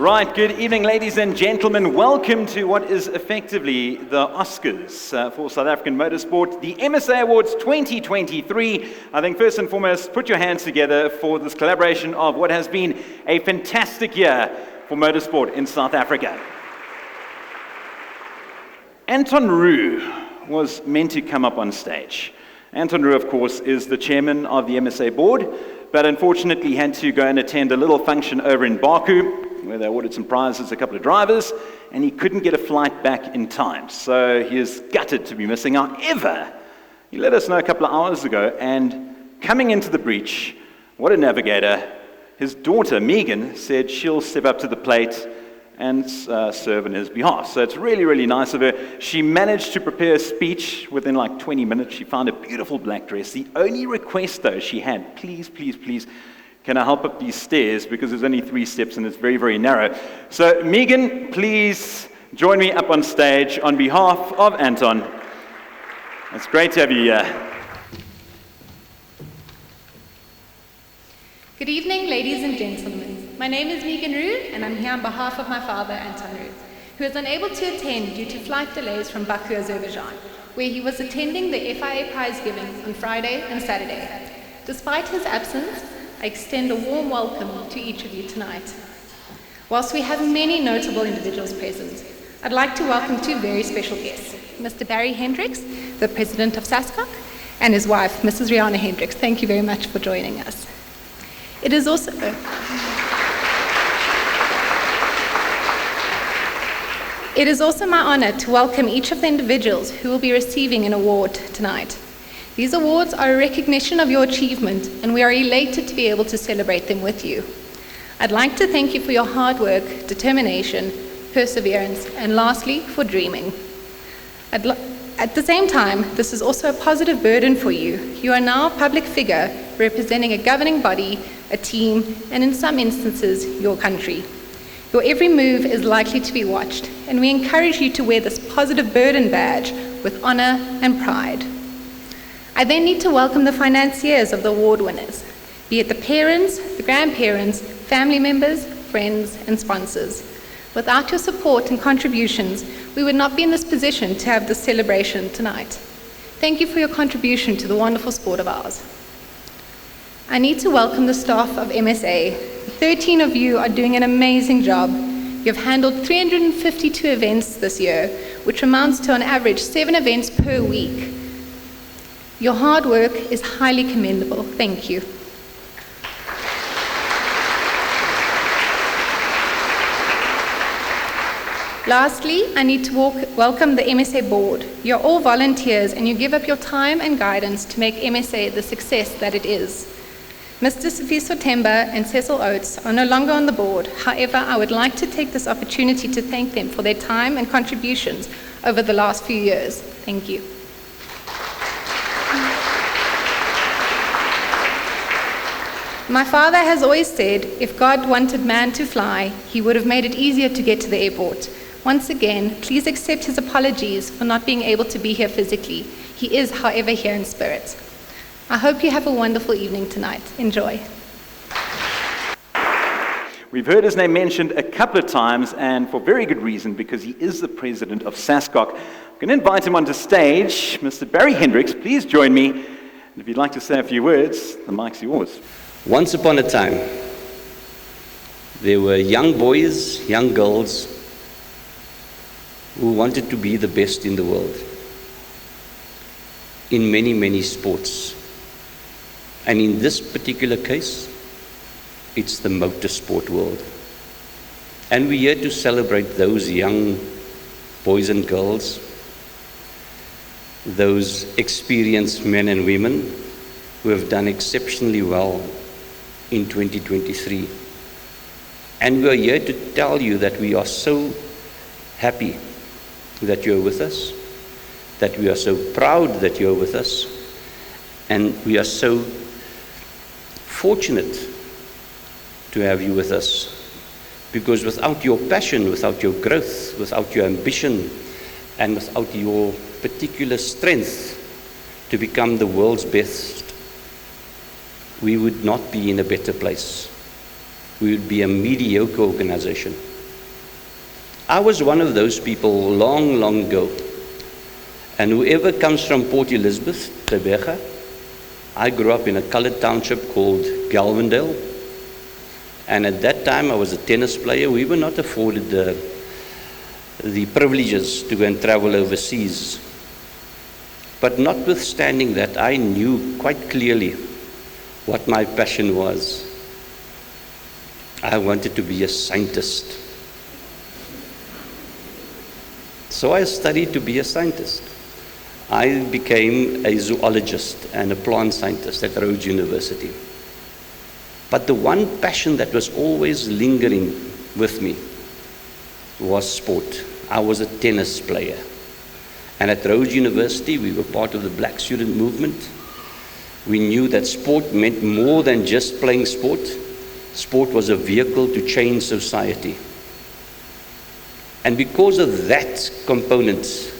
Right, good evening, ladies and gentlemen. Welcome to what is effectively the Oscars for South African motorsport, the MSA Awards 2023. I think first and foremost, put your hands together for this collaboration of what has been a fantastic year for motorsport in South Africa. Anton Roux was meant to come up on stage. Anton Roux, of course, is the chairman of the MSA board, but unfortunately he had to go and attend a little function over in Baku, where they awarded some prizes to a couple of drivers, and he couldn't get a flight back in time. So he is gutted to be missing out. However, he let us know a couple of hours ago, and coming into the breach, what a navigator, his daughter, Megan, said she'll step up to the plate and serve on his behalf. So it's really, really nice of her. She managed to prepare a speech within like 20 minutes. She found a beautiful black dress. The only request, though, she had, please, please, please, can I help up these stairs, because there's only 3 steps and it's very, very narrow. So Megan, please join me up on stage on behalf of Anton. It's great to have you here. Good evening, ladies and gentlemen. My name is Megan Roux, and I'm here on behalf of my father, Anton Roux, who is unable to attend due to flight delays from Baku, Azerbaijan, where he was attending the FIA prize giving on Friday and Saturday. Despite his absence, I extend a warm welcome to each of you tonight. Whilst we have many notable individuals present, I'd like to welcome 2 very special guests, Mr. Barry Hendricks, the president of SASCOC, and his wife, Mrs. Rihanna Hendricks. Thank you very much for joining us. It is also my honor to welcome each of the individuals who will be receiving an award tonight. These awards are a recognition of your achievement, and we are elated to be able to celebrate them with you. I'd like to thank you for your hard work, determination, perseverance, and lastly, for dreaming. At the same time, this is also a positive burden for you. You are now a public figure representing a governing body, a team, and in some instances, your country. Your every move is likely to be watched, and we encourage you to wear this positive burden badge with honor and pride. I then need to welcome the financiers of the award winners, be it the parents, the grandparents, family members, friends, and sponsors. Without your support and contributions, we would not be in this position to have this celebration tonight. Thank you for your contribution to the wonderful sport of ours. I need to welcome the staff of MSA. 13 of you are doing an amazing job. You've handled 352 events this year, which amounts to on average 7 events per week. Your hard work is highly commendable. Thank you. Lastly, I need to welcome the MSA board. You're all volunteers, and you give up your time and guidance to make MSA the success that it is. Mr. Sifiso Temba and Cecil Oates are no longer on the board. However, I would like to take this opportunity to thank them for their time and contributions over the last few years. Thank you. My father has always said, if God wanted man to fly, he would have made it easier to get to the airport. Once again, please accept his apologies for not being able to be here physically. He is, however, here in spirit. I hope you have a wonderful evening tonight. Enjoy. We've heard his name mentioned a couple of times, and for very good reason, because he is the president of SASCOC. I'm going to invite him onto stage. Mr. Barry Hendricks, please join me. And if you'd like to say a few words, the mic's yours. Once upon a time, there were young boys, young girls who wanted to be the best in the world in many, many sports. And in this particular case, it's the motorsport world. And we're here to celebrate those young boys and girls, those experienced men and women who have done exceptionally well in 2023. And we are here to tell you that we are so happy that you're with us, that we are so proud that you're with us, and we are so fortunate to have you with us, because without your passion, without your growth, without your ambition, and without your particular strength to become the world's best, we would not be in a better place. We would be a mediocre organization. I was one of those people long, long ago. And whoever comes from Port Elizabeth, Tebega, I grew up in a colored township called Galvindale. And at that time, I was a tennis player. We were not afforded the privileges to go and travel overseas. But notwithstanding that, I knew quite clearly what my passion was. I wanted to be a scientist. So I studied to be a scientist. I became a zoologist and a plant scientist at Rhodes University. But the one passion that was always lingering with me was sport. I was a tennis player. And at Rhodes University, we were part of the Black student movement. We knew that sport meant more than just playing sport. Sport was a vehicle to change society. And because of that component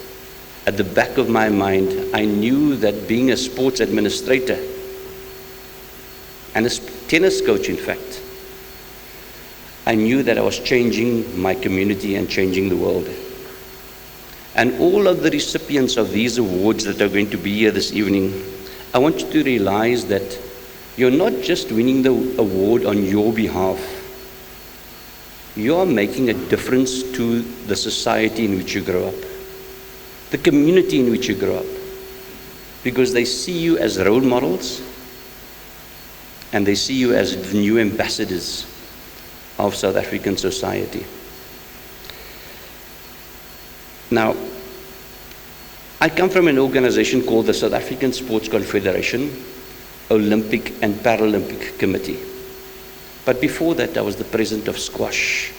at the back of my mind, I knew that being a sports administrator and a tennis coach, in fact, I knew that I was changing my community and changing the world. And all of the recipients of these awards that are going to be here this evening, I want you to realize that you're not just winning the award on your behalf. You're making a difference to the society in which you grow up, the community in which you grow up, because they see you as role models and they see you as the new ambassadors of South African society. Now, I come from an organization called the South African Sports Confederation, Olympic and Paralympic Committee. But before that, I was the president of squash.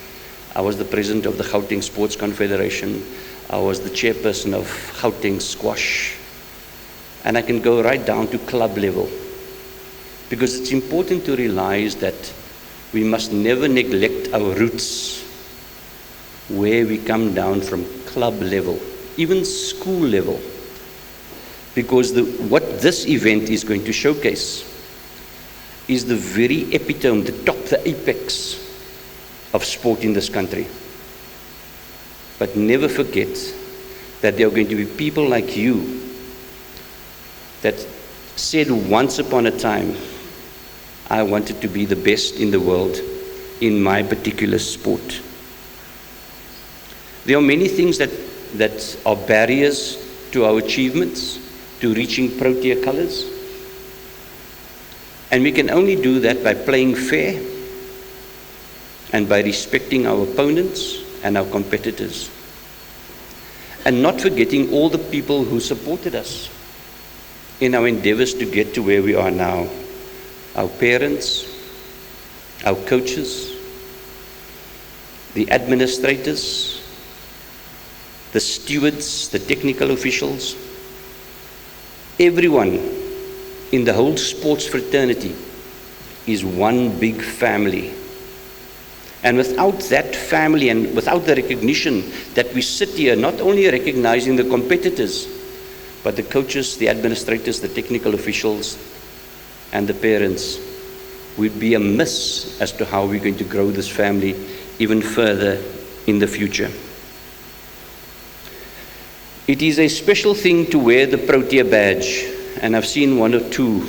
I was the president of the Gauteng Sports Confederation. I was the chairperson of Gauteng squash. And I can go right down to club level. Because it's important to realize that we must never neglect our roots where we come down from club level, even school level. Because what this event is going to showcase is the very epitome, the top, the apex of sport in this country. But never forget that there are going to be people like you that said once upon a time, I wanted to be the best in the world in my particular sport. There are many things that are barriers to our achievements, to reaching Protea colors. And we can only do that by playing fair and by respecting our opponents and our competitors. And not forgetting all the people who supported us in our endeavors to get to where we are now. Our parents, our coaches, the administrators, the stewards, the technical officials, everyone in the whole sports fraternity is one big family. And without that family and without the recognition that we sit here, not only recognizing the competitors, but the coaches, the administrators, the technical officials, and the parents, we'd be amiss as to how we're going to grow this family even further in the future. It is a special thing to wear the Protea badge, and I've seen one or two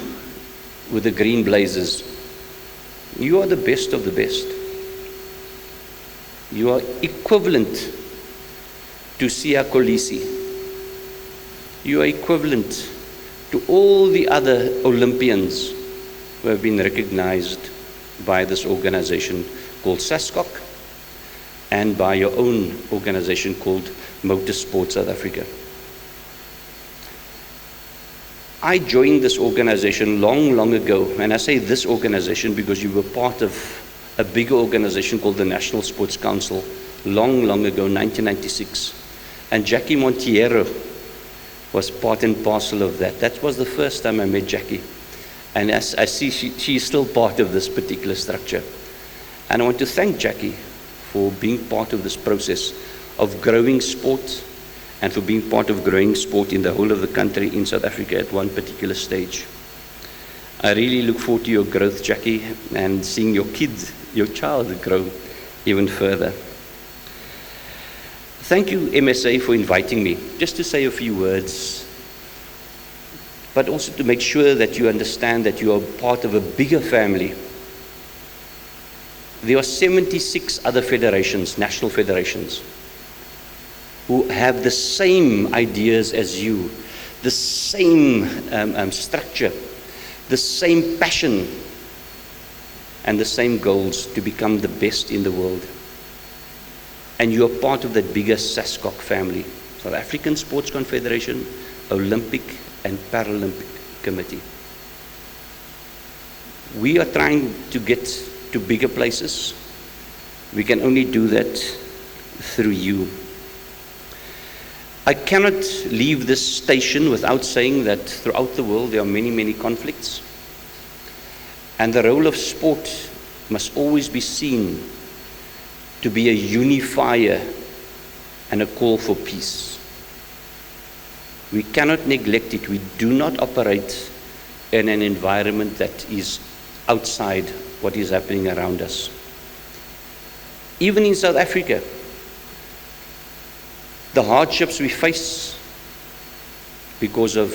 with the green blazers. You are the best of the best. You are equivalent to Siya Kolisi. You are equivalent to all the other Olympians who have been recognized by this organization called SASCOC and by your own organization called Motorsport South Africa. I joined this organization long, long ago, and I say this organization because you were part of a bigger organization called the National Sports Council long, long ago, 1996. And Jackie Monteiro was part and parcel of that. That was the first time I met Jackie. And as I see, she is still part of this particular structure. And I want to thank Jackie for being part of this process of growing sport and for being part of growing sport in the whole of the country in South Africa at one particular stage. I really look forward to your growth, Jackie, and seeing your kids, your child grow even further. Thank you, MSA, for inviting me, just to say a few words, but also to make sure that you understand that you are part of a bigger family. There are 76 other federations, national federations, who have the same ideas as you, the same structure, the same passion, and the same goals to become the best in the world. And you are part of that bigger SASCOC family, South African Sports Confederation, Olympic and Paralympic Committee. We are trying to get to bigger places. We can only do that through you. I cannot leave this station without saying that throughout the world there are many, many conflicts. And the role of sport must always be seen to be a unifier and a call for peace. We cannot neglect it. We do not operate in an environment that is outside what is happening around us. Even in South Africa, the hardships we face because of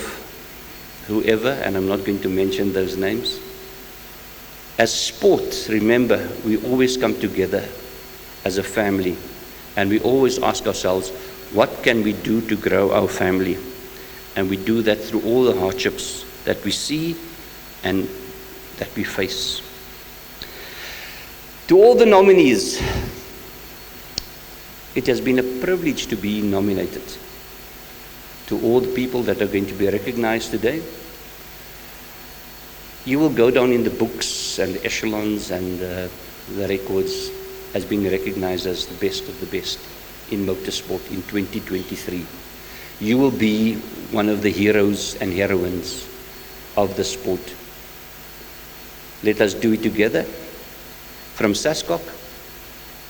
whoever, and I'm not going to mention those names. As sport, remember, we always come together as a family, and we always ask ourselves, what can we do to grow our family? And we do that through all the hardships that we see and that we face. To all the nominees, it has been a privilege to be nominated. To all the people that are going to be recognized today, you will go down in the books and the echelons and the records as being recognized as the best of the best in motorsport in 2023. You will be one of the heroes and heroines of the sport. Let us do it together. From SASCOC,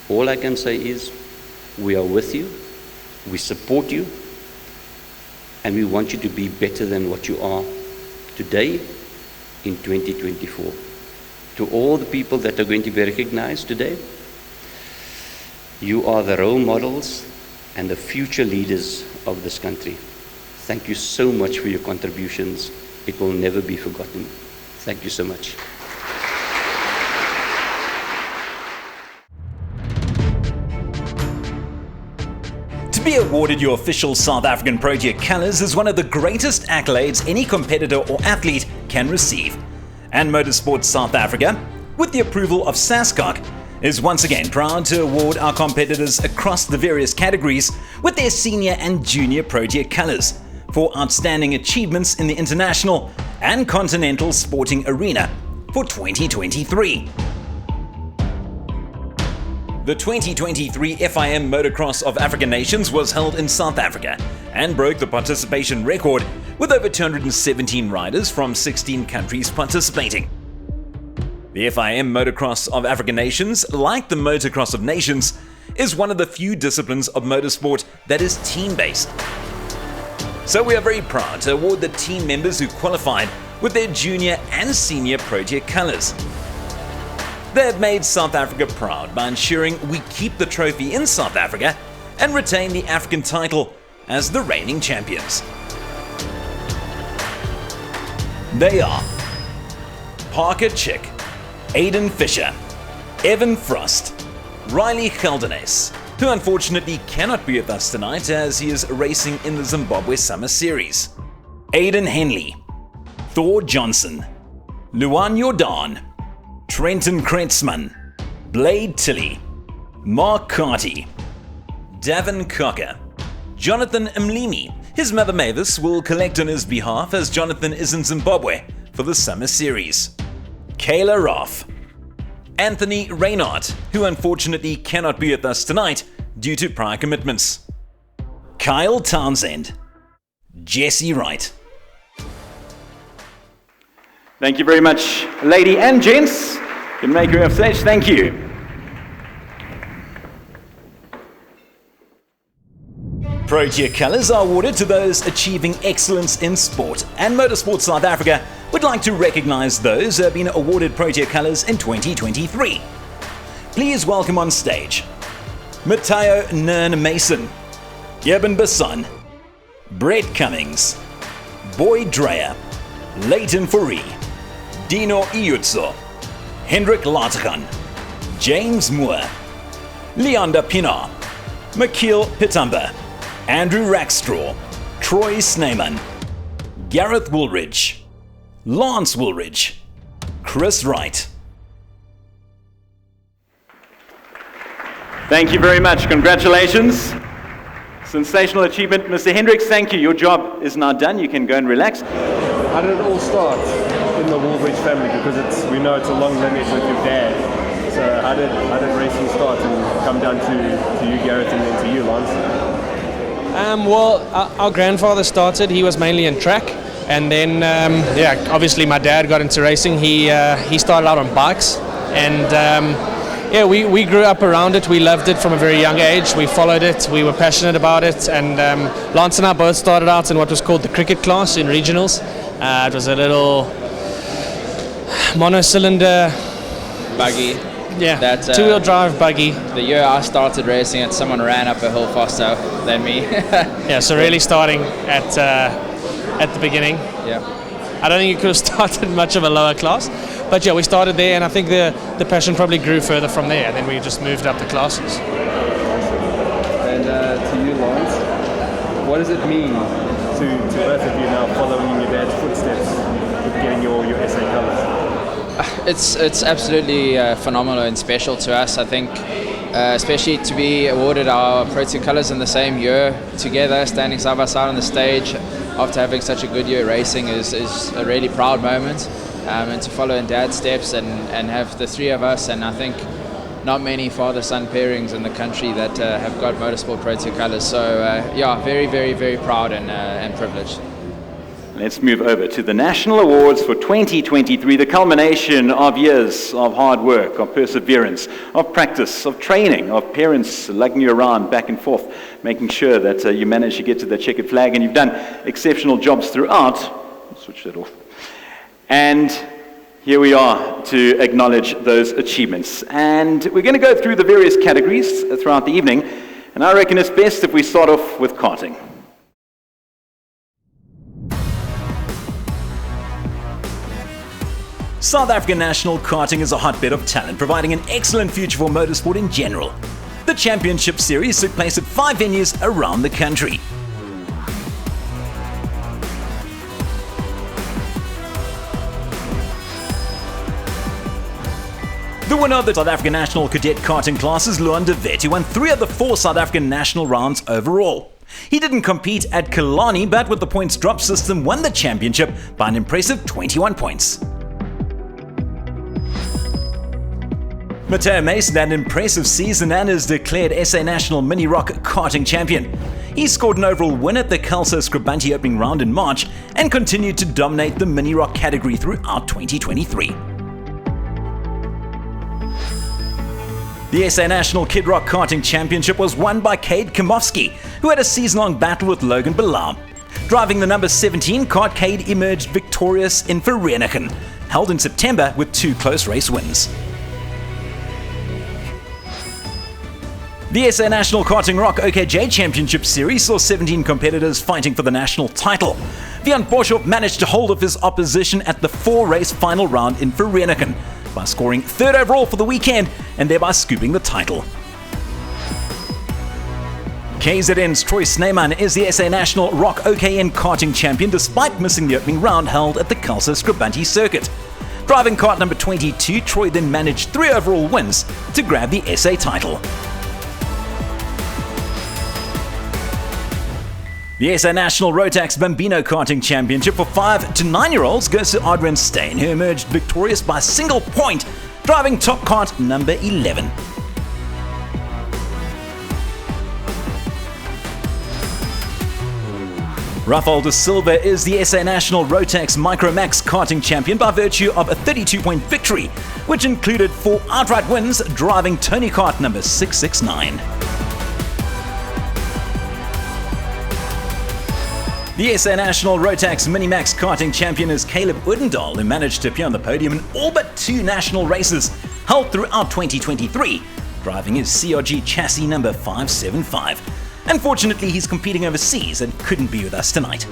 all I can say is, we are with you, we support you, and we want you to be better than what you are today in 2024. To all the people that are going to be recognized today, you are the role models and the future leaders of this country. Thank you so much for your contributions. It will never be forgotten. Thank you so much. To be awarded your official South African Project colours is one of the greatest accolades any competitor or athlete can receive. And Motorsport South Africa, with the approval of SASCOC, is once again proud to award our competitors across the various categories with their senior and junior project colours for outstanding achievements in the international and continental sporting arena for 2023. The 2023 FIM Motocross of African Nations was held in South Africa and broke the participation record with over 217 riders from 16 countries participating. The FIM Motocross of African Nations, like the Motocross of Nations, is one of the few disciplines of motorsport that is team-based. So we are very proud to award the team members who qualified with their junior and senior project colours. They have made South Africa proud by ensuring we keep the trophy in South Africa and retain the African title as the reigning champions. They are Parker Chick, Aidan Fisher, Evan Frost, Riley Geldenes, who unfortunately cannot be with us tonight as he is racing in the Zimbabwe Summer Series, Aidan Henley, Thor Johnson, Luan Jordan, Trenton Kretzmann, Blade Tilley, Mark Carty, Davin Cocker, Jonathan Mlimi. His mother Mavis will collect on his behalf as Jonathan is in Zimbabwe for the Summer Series. Kayla Roth, Anthony Reynard, who unfortunately cannot be with us tonight due to prior commitments. Kyle Townsend, Jesse Wright. Thank you very much, lady and gents. You can make your way off stage. Thank you. Project colours are awarded to those achieving excellence in sport, and Motorsport South Africa would like to recognise those who have been awarded project colours in 2023. Please welcome on stage Matteo Nern Mason, Eben Basson, Brett Cummings, Boyd Dreyer, Leighton Fourie, Dino Iutso, Hendrik Lategan, James Moore, Leander Pinar, Michiel Pitamba, Andrew Rackstraw, Troy Sneeman, Gareth Woolridge, Lance Woolridge, Chris Wright. Thank you very much. Congratulations. Sensational achievement. Mr. Hendricks, thank you. Your job is now done. You can go and relax. How did it all start in the Woolridge family? Because we know it's a long lineage with your dad. So how did racing start and come down to you, Gareth, and then to you, Lance? Well, our grandfather started. He was mainly in track, and then obviously my dad got into racing. He started out on bikes, and we grew up around it. We loved it from a very young age. We followed it. We were passionate about it, and Lance and I both started out in what was called the cricket class in regionals. It was a little monocylinder buggy. Yeah, two-wheel drive buggy. The year I started racing it, someone ran up a hill faster than me. Yeah, so really starting at the beginning. Yeah. I don't think you could have started much of a lower class, but yeah, we started there, and I think the passion probably grew further from there, and then we just moved up the classes. And to you, Lance, what does it mean to both of you now following in your dad's footsteps with getting your SA colours? It's absolutely phenomenal and special to us. I think, especially to be awarded our Pro 2 colours in the same year together, standing side by side on the stage after having such a good year racing is a really proud moment. And to follow in Dad's steps and have the three of us, and I think not many father-son pairings in the country that have got Motorsport Pro 2 colours. So very, very, very proud and privileged. Let's move over to the National Awards for 2023, the culmination of years of hard work, of perseverance, of practice, of training, of parents lugging you around back and forth, making sure that you manage to get to the checkered flag, and you've done exceptional jobs throughout. I'll switch that off. And here we are to acknowledge those achievements. And we're going to go through the various categories throughout the evening, and I reckon it's best if we start off with karting. South African national karting is a hotbed of talent, providing an excellent future for motorsport in general. The championship series took place at 5 venues around the country. The winner of the South African National Cadet Karting class is Luan de Wet, who won 3 of the 4 South African national rounds overall. He didn't compete at Killarney, but with the points drop system won the championship by an impressive 21 points. Matteo Mason had an impressive season and is declared SA National Mini Rock Karting Champion. He scored an overall win at the Kelso Scribanti opening round in March and continued to dominate the Mini Rock category throughout 2023. The SA National Kid Rock Karting Championship was won by Cade Kimofsky, who had a season-long battle with Logan Bilal. Driving the number 17, kart Cade emerged victorious in Vereeniging, held in September with 2 close race wins. The SA National Karting Rock OKJ Championship Series saw 17 competitors fighting for the national title. Vian Borshoff managed to hold off his opposition at the 4-race final round in Vereeniging by scoring 3rd overall for the weekend and thereby scooping the title. KZN's Troy Sneeman is the SA National Rock OKN Karting Champion despite missing the opening round held at the Kelso Scribanti circuit. Driving kart number 22, Troy then managed 3 overall wins to grab the SA title. The SA National Rotax Bambino Karting Championship for 5 to 9-year-olds goes to Adrian Steyn, who emerged victorious by a single point, driving top kart number 11. Rafael de Silva is the SA National Rotax Micromax Karting Champion by virtue of a 32-point victory, which included 4 outright wins, driving Tony Kart number 669. The SA National Rotax Minimax Karting Champion is Caleb Udendahl, who managed to appear on the podium in all but 2 national races held throughout 2023, driving his CRG chassis number 575. Unfortunately, he's competing overseas and couldn't be with us tonight.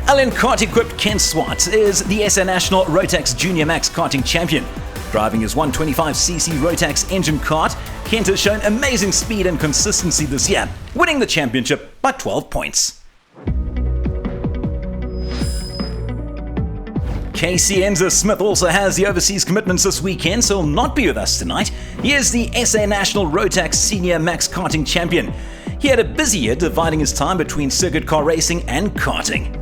Alan kart-equipped Kent Swart is the SA National Rotax Junior Max karting champion. Driving his 125cc Rotax engine kart, Kent has shown amazing speed and consistency this year, winning the championship by 12 points. Casey Enzer Smith also has the overseas commitments this weekend, so will not be with us tonight. He is the SA National Rotax Senior Max Karting Champion. He had a busy year dividing his time between circuit car racing and karting.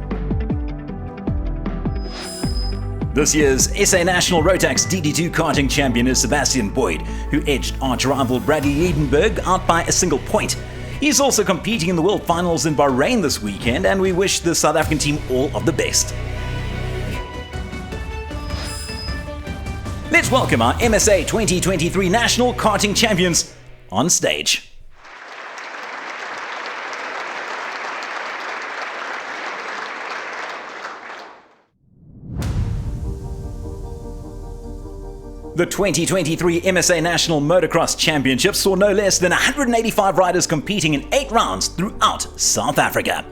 This year's SA National Rotax DD2 Karting Champion is Sebastian Boyd, who edged arch rival Bradley Liedenberg out by a single point. He's also competing in the World Finals in Bahrain this weekend, and we wish the South African team all of the best. Let's welcome our MSA 2023 National Karting Champions on stage. The 2023 MSA National Motocross Championship saw no less than 185 riders competing in 8 rounds throughout South Africa.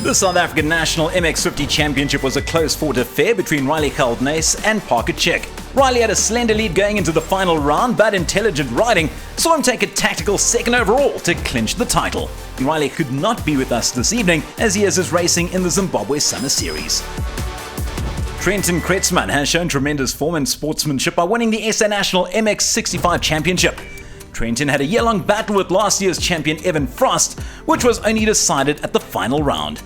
The South African National MX50 Championship was a close-fought affair between Riley Geldenhuys and Parker Chick. Riley had a slender lead going into the final round, but intelligent riding saw him take a tactical second overall to clinch the title. Riley could not be with us this evening as he is his racing in the Zimbabwe Summer Series. Trenton Kretzmann has shown tremendous form and sportsmanship by winning the SA National MX65 Championship. Trenton had a year-long battle with last year's champion Evan Frost, which was only decided at the final round.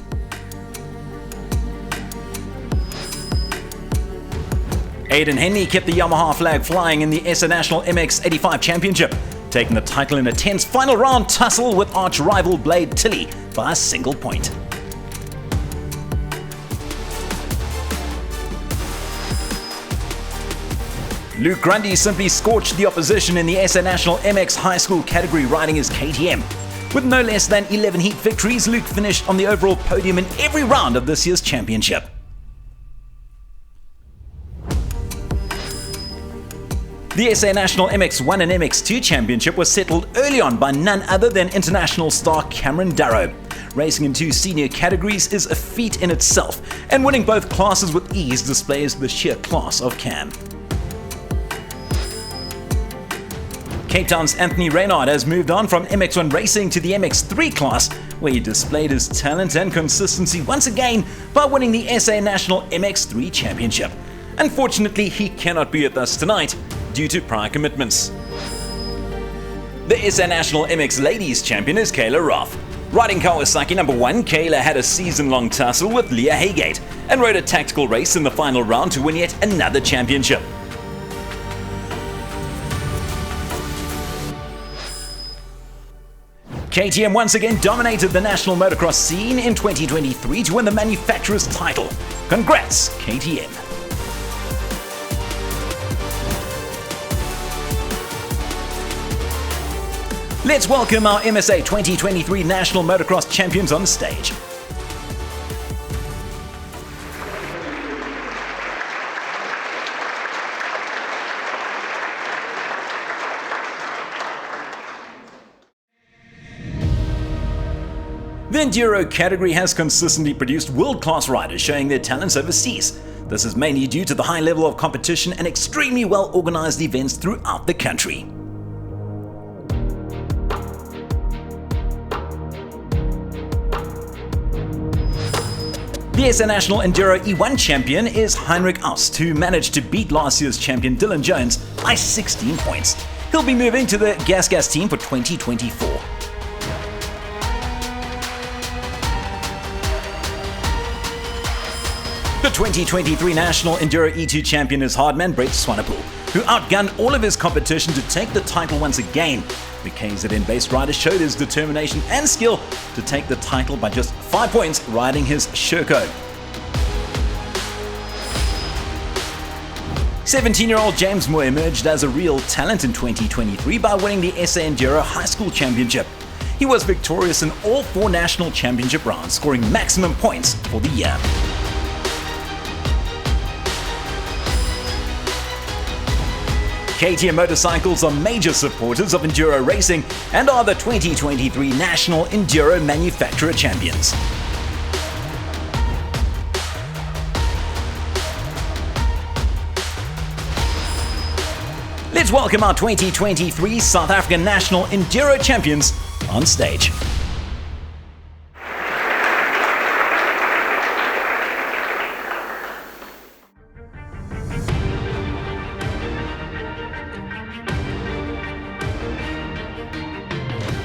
Aidan Henley kept the Yamaha flag flying in the SA National MX85 Championship, taking the title in a tense final round tussle with arch rival Blade Tilley by a single point. Luke Grundy simply scorched the opposition in the SA National MX High School category riding his KTM. With no less than 11 heat victories, Luke finished on the overall podium in every round of this year's championship. The SA National MX1 and MX2 Championship was settled early on by none other than international star Cameron Darrow. Racing in 2 senior categories is a feat in itself, and winning both classes with ease displays the sheer class of Cam. Cape Town's Anthony Reynard has moved on from MX1 racing to the MX3 class, where he displayed his talent and consistency once again by winning the SA National MX3 Championship. Unfortunately, he cannot be with us tonight due to prior commitments. The SA National MX Ladies Champion is Kayla Roth. Riding Kawasaki number 1, Kayla had a season-long tussle with Leah Haygate and rode a tactical race in the final round to win yet another championship. KTM once again dominated the national motocross scene in 2023 to win the manufacturer's title. Congrats, KTM! Let's welcome our MSA 2023 National Motocross Champions on stage. The Enduro category has consistently produced world-class riders showing their talents overseas. This is mainly due to the high level of competition and extremely well-organized events throughout the country. The SA National Enduro E1 champion is Heinrich Aust, who managed to beat last year's champion Dylan Jones by 16 points. He'll be moving to the Gas team for 2024. The 2023 National Enduro E2 champion is hardman Brett Swanepoel, who outgunned all of his competition to take the title once again. The KZN-based rider showed his determination and skill to take the title by just 5 points riding his Sherco. 17-year-old James Moore emerged as a real talent in 2023 by winning the SA Enduro High School Championship. He was victorious in all 4 national championship rounds, scoring maximum points for the year. KTM motorcycles are major supporters of enduro racing and are the 2023 National Enduro Manufacturer Champions. Let's welcome our 2023 South African National Enduro Champions on stage.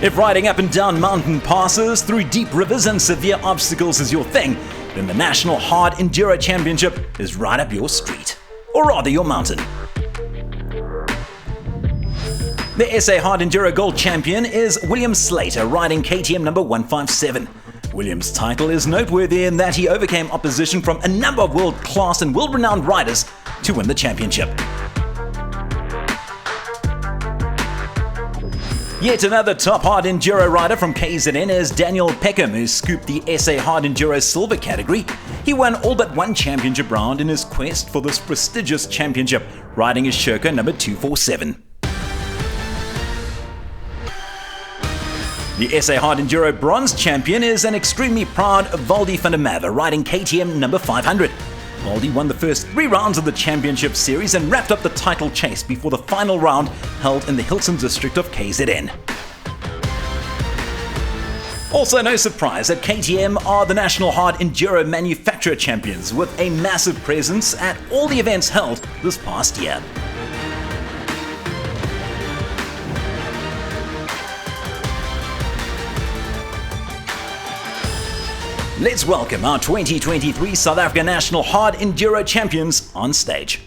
If riding up and down mountain passes, through deep rivers and severe obstacles is your thing, then the National Hard Enduro Championship is right up your street. Or rather your mountain. The SA Hard Enduro Gold Champion is William Slater, riding KTM number 157. William's title is noteworthy in that he overcame opposition from a number of world-class and world-renowned riders to win the championship. Yet another top hard enduro rider from KZN is Daniel Peckham, who scooped the SA Hard Enduro Silver category. He won all but one championship round in his quest for this prestigious championship, riding his Sherco number 247. The SA Hard Enduro Bronze Champion is an extremely proud Valdi van der Merwe, riding KTM number 500. Valdi won the first 3 rounds of the championship series and wrapped up the title chase before the final round held in the Hilton district of KZN. Also no surprise that KTM are the National Hard Enduro Manufacturer Champions, with a massive presence at all the events held this past year. Let's welcome our 2023 South African National Hard Enduro Champions on stage.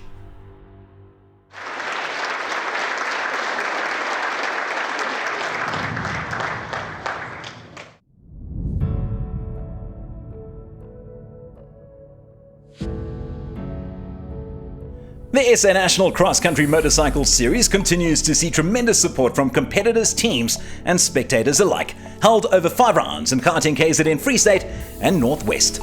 The SA National Cross Country Motorcycle Series continues to see tremendous support from competitors, teams and spectators alike, held over 5 rounds in Gauteng, KZN, Free State and Northwest.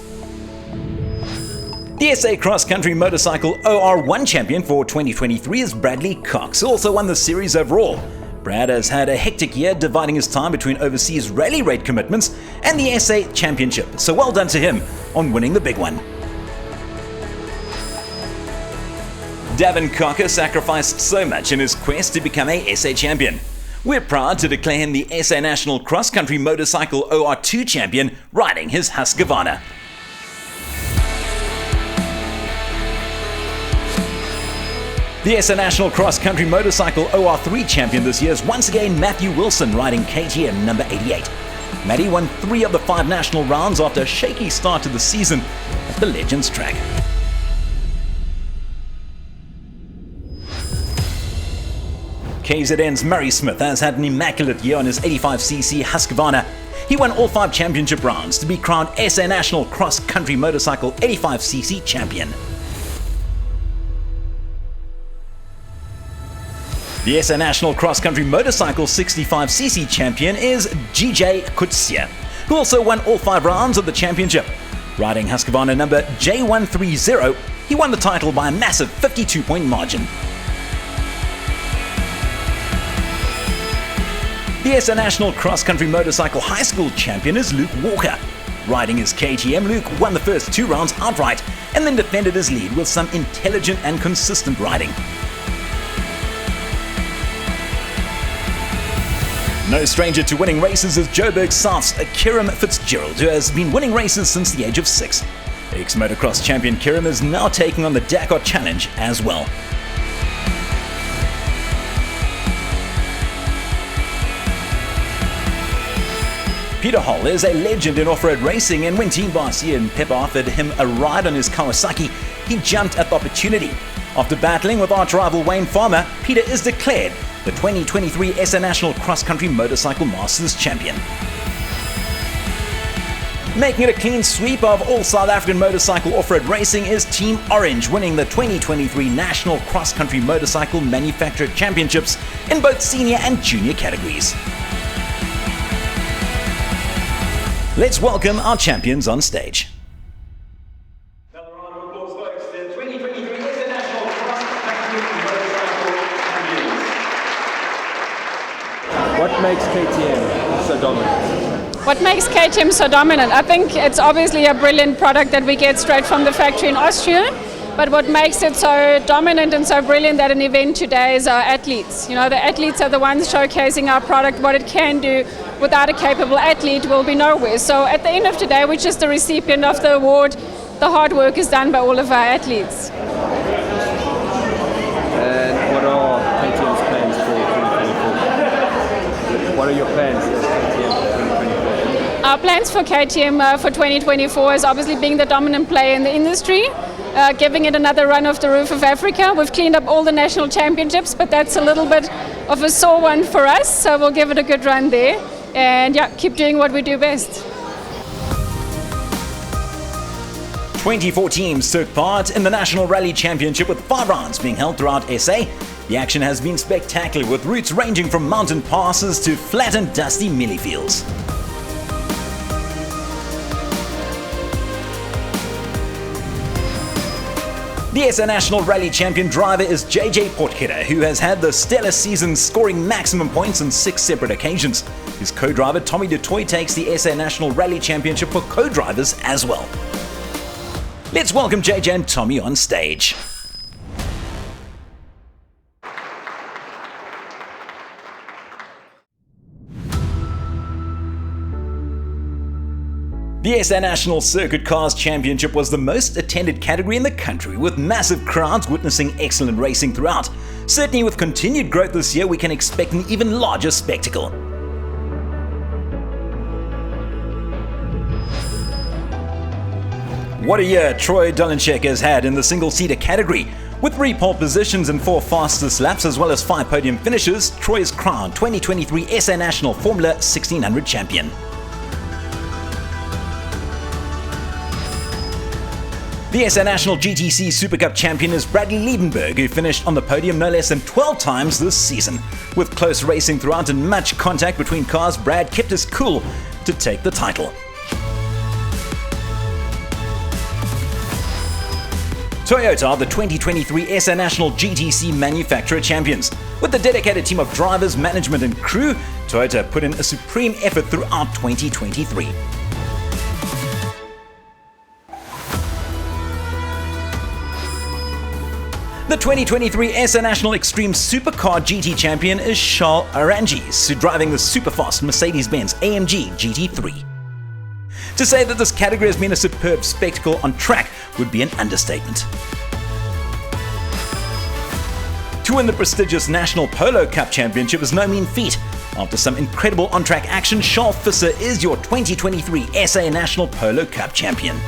The SA Cross Country Motorcycle OR1 champion for 2023 is Bradley Cox, who also won the series overall. Brad has had a hectic year, dividing his time between overseas rally raid commitments and the SA Championship, so well done to him on winning the big one. Davin Cocker sacrificed so much in his quest to become a SA champion. We're proud to declare him the SA National Cross Country Motorcycle OR2 champion, riding his Husqvarna. The SA National Cross Country Motorcycle OR3 champion this year is once again Matthew Wilson, riding KTM number 88. Matty won 3 of the 5 national rounds after a shaky start to the season at the Legends track. KZN's Murray Smith has had an immaculate year on his 85cc Husqvarna. He won all 5 championship rounds to be crowned SA National Cross Country Motorcycle 85cc champion. The SA National Cross Country Motorcycle 65cc champion is GJ Kutsia, who also won all 5 rounds of the championship. Riding Husqvarna number J130, he won the title by a massive 52-point margin. The SA National Cross Country Motorcycle High School champion is Luke Walker. Riding his KTM, Luke won the first 2 rounds outright and then defended his lead with some intelligent and consistent riding. No stranger to winning races is Joburg South's Kieran Fitzgerald, who has been winning races since the age of 6. Ex-motocross champion Kieran is now taking on the Dakar Challenge as well. Peter Hall is a legend in off-road racing, and when team boss Ian Pepper offered him a ride on his Kawasaki, he jumped at the opportunity. After battling with arch rival Wayne Farmer, Peter is declared the 2023 SA National Cross Country Motorcycle Masters champion. Making it a clean sweep of all South African motorcycle off-road racing is Team Orange, winning the 2023 National Cross Country Motorcycle Manufacturer Championships in both senior and junior categories. Let's welcome our champions on stage. Another round of applause, folks. The 2023 International Cross Country Motorcycle Champions. makes KTM so dominant? What makes KTM so dominant? I think it's obviously a brilliant product that we get straight from the factory in Austria. But what makes it so dominant and so brilliant at an event today is our athletes. You know, the athletes are the ones showcasing our product. What it can do without a capable athlete will be nowhere. So at the end of today, we're just the recipient of the award. The hard work is done by all of our athletes. And what are KTM's plans for 2024? What are your plans as KTM for 2024? Our plans for KTM for 2024 is obviously being the dominant player in the industry. Giving it another run off the roof of Africa. We've cleaned up all the national championships, but that's a little bit of a sore one for us, so we'll give it a good run there. And yeah, keep doing what we do best. 24 teams took part in the National Rally Championship with 5 rounds being held throughout SA. The action has been spectacular with routes ranging from mountain passes to flat and dusty mealie fields. The SA National Rally Champion driver is JJ Potgieter, who has had the stellar season scoring maximum points on 6 separate occasions. His co-driver Tommy Du Toit takes the SA National Rally Championship for co-drivers as well. Let's welcome JJ and Tommy on stage. The SA National Circuit Cars Championship was the most attended category in the country, with massive crowds witnessing excellent racing throughout. Certainly with continued growth this year, we can expect an even larger spectacle. What a year Troy Dolenchek has had in the single-seater category. With 3 pole positions and 4 fastest laps as well as 5 podium finishes, Troy is crowned 2023 SA National Formula 1600 champion. The SA National GTC Super Cup champion is Bradley Liebenberg, who finished on the podium no less than 12 times this season. With close racing throughout and much contact between cars, Brad kept his cool to take the title. Toyota are the 2023 SA National GTC manufacturer champions. With a dedicated team of drivers, management and crew, Toyota put in a supreme effort throughout 2023. The 2023 SA National Extreme Supercar GT champion is Charles Arangis, driving the super-fast Mercedes-Benz AMG GT3. To say that this category has been a superb spectacle on track would be an understatement. To win the prestigious National Polo Cup Championship is no mean feat. After some incredible on-track action, Charles Visser is your 2023 SA National Polo Cup champion.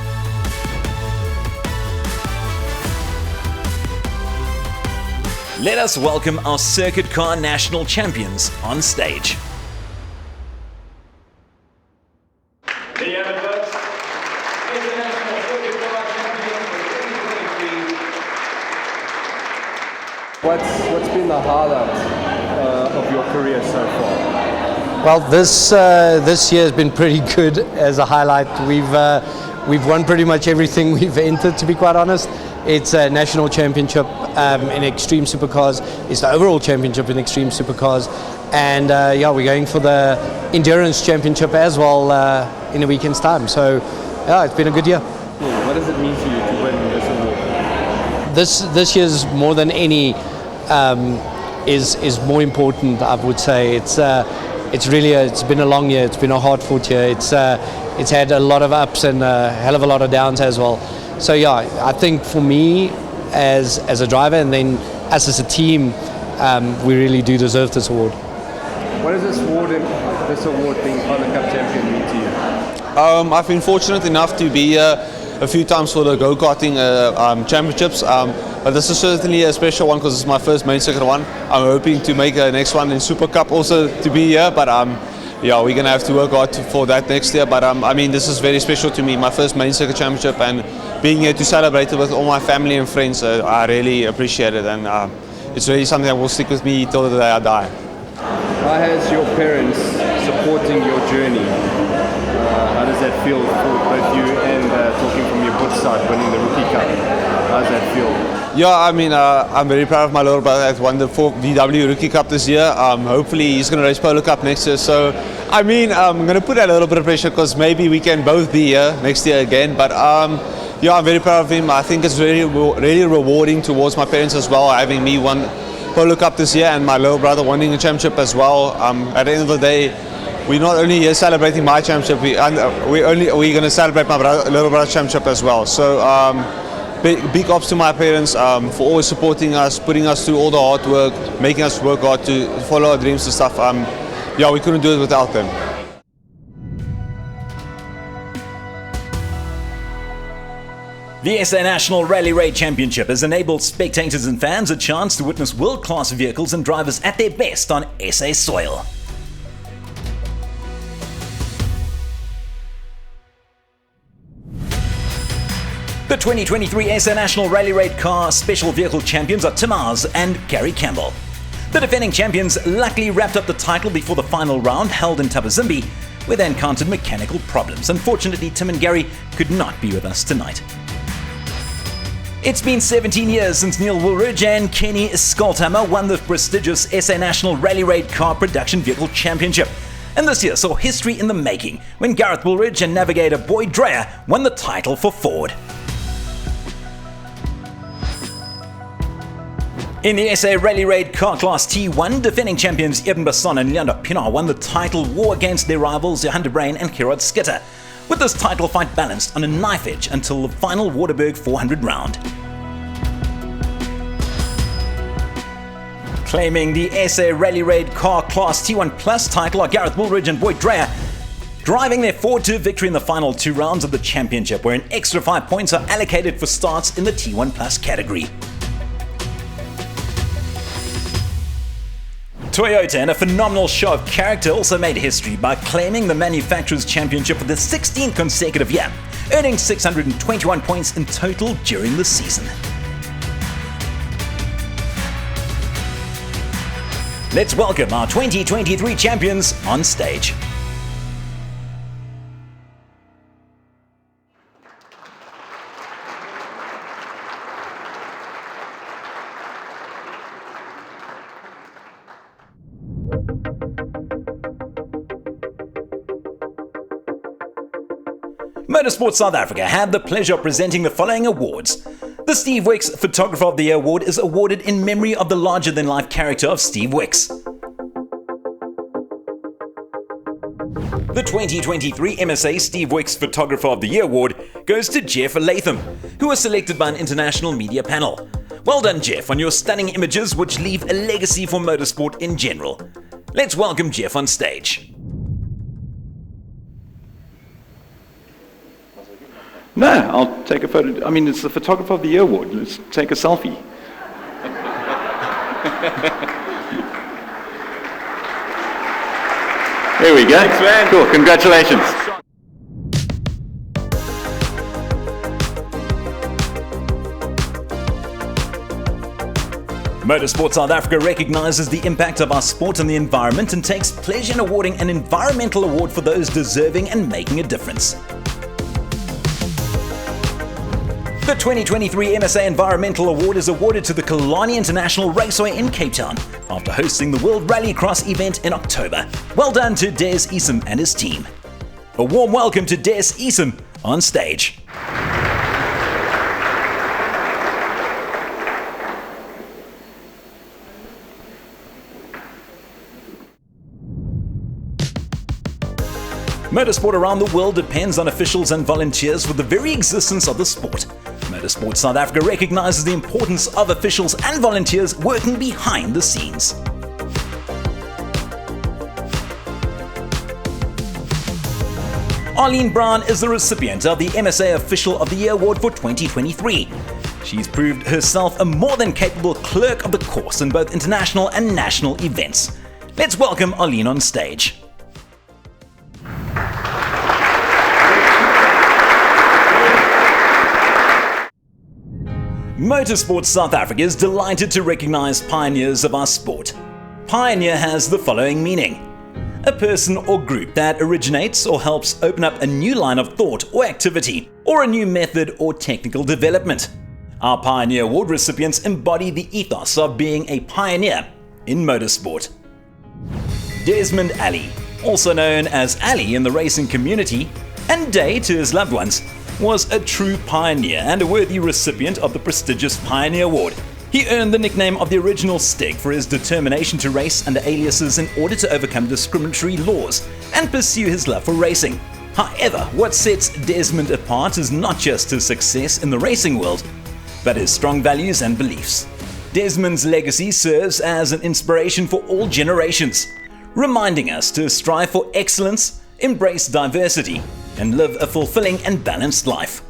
Let us welcome our Circuit Car National Champions on stage. There you have it, folks. International Circuit Car Champion for 2023. What's been the highlight of your career so far? Well, this year has been pretty good as a highlight. We've won pretty much everything we've entered, to be quite honest. It's a national championship in extreme supercars. It's the overall championship in extreme supercars, and yeah, we're going for the endurance championship as well in a weekend's time. So yeah, it's been a good year. What does it mean to you to win this award? This year's more than any is more important, I would say. It's been a long year. It's been a hard-fought year. It's had a lot of ups and a hell of a lot of downs as well. So yeah, I think for me as a driver and then us as a team, we really do deserve this award. What does this award being Polo Cup champion mean to you? I've been fortunate enough to be a few times for the go-karting championships, but this is certainly a special one because it's my first main circuit one. I'm hoping to make a next one in Super Cup also to be here, but yeah, we're going to have to work hard for that next year. But I mean, this is very special to me, my first main circuit championship, and being here to celebrate it with all my family and friends, I really appreciate it, and it's really something that will stick with me till the day I die. How has your parents supporting your journey? How does that feel for both you and talking from your Butch side, winning the Rookie Cup? How does that feel? Yeah, I mean, I'm very proud of my little brother that won the VW Rookie Cup this year. Hopefully he's going to race Polo Cup next year. So, I mean, I'm going to put a little bit of pressure because maybe we can both be here next year again. But yeah, I'm very proud of him. I think it's really rewarding towards my parents as well, having me won Polo Cup this year and my little brother winning a championship as well. At the end of the day, we're not only here celebrating my championship, we're going to celebrate my little brother's championship as well. So big ups to my parents for always supporting us, putting us through all the hard work, making us work hard to follow our dreams and stuff. Yeah, we couldn't do it without them. The SA National Rally Raid Championship has enabled spectators and fans a chance to witness world-class vehicles and drivers at their best on SA soil. The 2023 SA National Rally Raid Car Special Vehicle Champions are Tim Howes and Gary Campbell. The defending champions luckily wrapped up the title before the final round held in Tabazimbi, where they encountered mechanical problems. Unfortunately, Tim and Gary could not be with us tonight. It's been 17 years since Neil Woolridge and Kenny Skolthammer won the prestigious SA National Rally Raid Car Production Vehicle Championship. And this year saw history in the making when Gareth Woolridge and navigator Boyd Dreyer won the title for Ford. In the SA Rally Raid Car Class T1, defending champions Eben Basson and Leander Pienaar won the title war against their rivals Johan de Bruyn and Gerard Skitter, with this title fight balanced on a knife edge until the final Waterberg 400 round. Claiming the SA Rally Raid Car Class T1 Plus title are Gareth Woolridge and Boyd Dreyer, driving their Ford to victory in the final 2 rounds of the championship, where an extra 5 points are allocated for starts in the T1 Plus category. Toyota, in a phenomenal show of character, also made history by claiming the Manufacturers' Championship for the 16th consecutive year, earning 621 points in total during the season. Let's welcome our 2023 champions on stage. Motorsport South Africa had the pleasure of presenting the following awards. The Steve Wicks Photographer of the Year Award is awarded in memory of the larger-than-life character of Steve Wicks. The 2023 MSA Steve Wicks Photographer of the Year Award goes to Jeff Latham, who was selected by an international media panel. Well done, Jeff, on your stunning images which leave a legacy for motorsport in general. Let's welcome Jeff on stage. No, I'll take a photo. I mean, it's the Photographer of the Year Award. Let's take a selfie. There we go. Thanks, man. Cool, congratulations. Motorsport South Africa recognizes the impact of our sport on the environment and takes pleasure in awarding an environmental award for those deserving and making a difference. The 2023 MSA Environmental Award is awarded to the Kalani International Raceway in Cape Town after hosting the World Rallycross event in October. Well done to Des Esom and his team. A warm welcome to Des Esom on stage. Motorsport around the world depends on officials and volunteers for the very existence of the sport. Motorsport South Africa recognizes the importance of officials and volunteers working behind the scenes. Arlene Brown is the recipient of the MSA Official of the Year Award for 2023. She's proved herself a more than capable clerk of the course in both international and national events. Let's welcome Arlene on stage. Motorsport South Africa is delighted to recognize pioneers of our sport. Pioneer has the following meaning: a person or group that originates or helps open up a new line of thought or activity, or a new method or technical development. Our Pioneer Award recipients embody the ethos of being a pioneer in motorsport. Desmond Alley, also known as Ali in the racing community, and Day to his loved ones, was a true pioneer and a worthy recipient of the prestigious Pioneer Award. He earned the nickname of the original Stig for his determination to race under aliases in order to overcome discriminatory laws and pursue his love for racing. However, what sets Desmond apart is not just his success in the racing world, but his strong values and beliefs. Desmond's legacy serves as an inspiration for all generations, reminding us to strive for excellence, embrace diversity, and live a fulfilling and balanced life.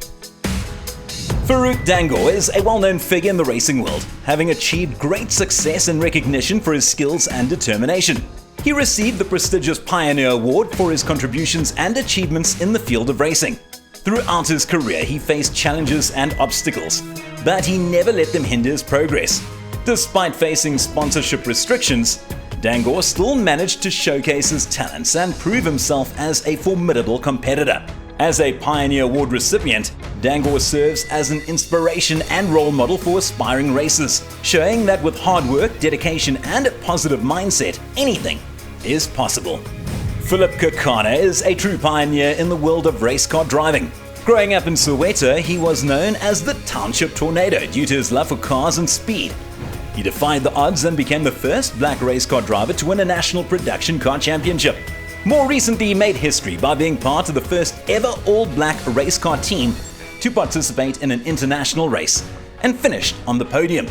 Farouk Dangor is a well-known figure in the racing world, having achieved great success and recognition for his skills and determination. He received the prestigious Pioneer Award for his contributions and achievements in the field of racing. Throughout his career, he faced challenges and obstacles, but he never let them hinder his progress. Despite facing sponsorship restrictions, Dangor still managed to showcase his talents and prove himself as a formidable competitor. As a Pioneer Award recipient, Dangor serves as an inspiration and role model for aspiring racers, showing that with hard work, dedication, and a positive mindset, anything is possible. Philip Kekana is a true pioneer in the world of race car driving. Growing up in Soweto, he was known as the Township Tornado due to his love for cars and speed. He defied the odds and became the first black race car driver to win a national production car championship. More recently, he made history by being part of the first ever all-black race car team to participate in an international race and finished on the podium.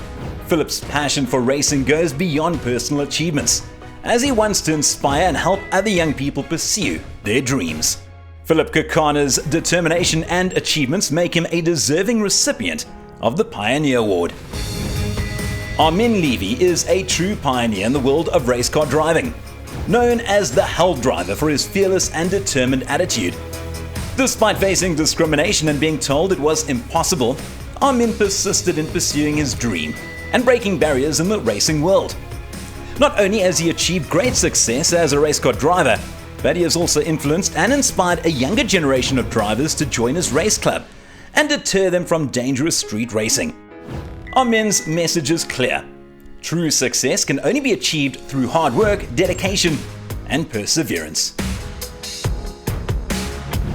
Philip's passion for racing goes beyond personal achievements, as he wants to inspire and help other young people pursue their dreams. Philip Kekana's determination and achievements make him a deserving recipient of the Pioneer Award. Armin Levy is a true pioneer in the world of race car driving, known as the Hell Driver for his fearless and determined attitude. Despite facing discrimination and being told it was impossible, Armin persisted in pursuing his dream and breaking barriers in the racing world. Not only has he achieved great success as a race car driver, but he has also influenced and inspired a younger generation of drivers to join his race club and deter them from dangerous street racing. Armin's message is clear. True success can only be achieved through hard work, dedication, and perseverance.